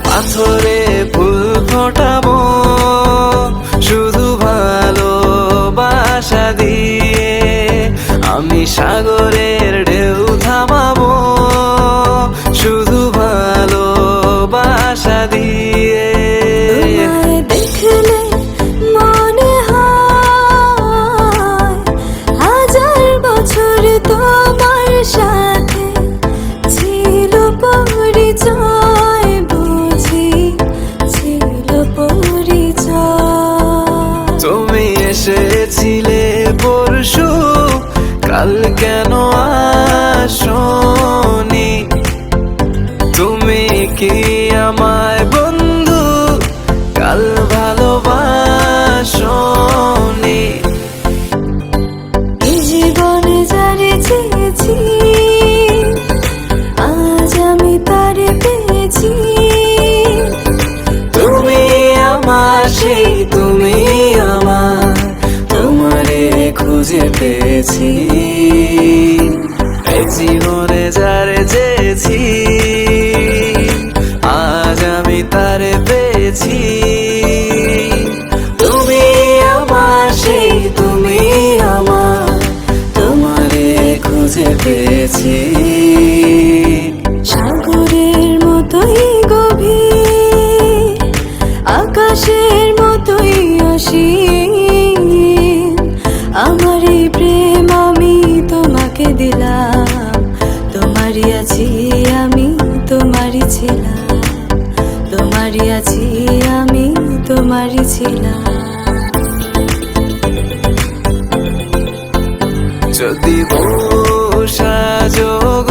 পাথরে ফুল ফোটাবো শুধু ভালোবাসা দিয়ে, আমি সাগরের ঢেউ থামাবো শুধু ভালোবাসা দিয়ে। দেখলে মনে হয় হাজার বছর তোমার সাথে ছিল পরিচয়, বুঝি ছিল পরিচয়। তুমি এসেছিলে পরশু, কাল কেন আসোনি? তুমি কি আমায় বন্ধু কাল ভালোবাসোনি? এই জীবনে যারে চেয়েছি আজ আমি তারে পেয়েছি। তুমি আমার সেই তুমি আমার, তোমারে খুঁজে পেয়েছি। এই জীবনে যারে চেয়েছি আজ আমি তারে পেয়েছি। তুমি আমার সেই তুমি আমার, তোমারে খুঁজে পেয়েছি। সাগরের মতোই গভীর, আকাশের মতোই অসীম, আমার এই প্রেম আমি তোমাকে দিলাম। তোমারই আছি আমি, তোমারই ছিলাম, তোমারই আছি আমি, তোমারই ছিলাম। যদি বসা যোগ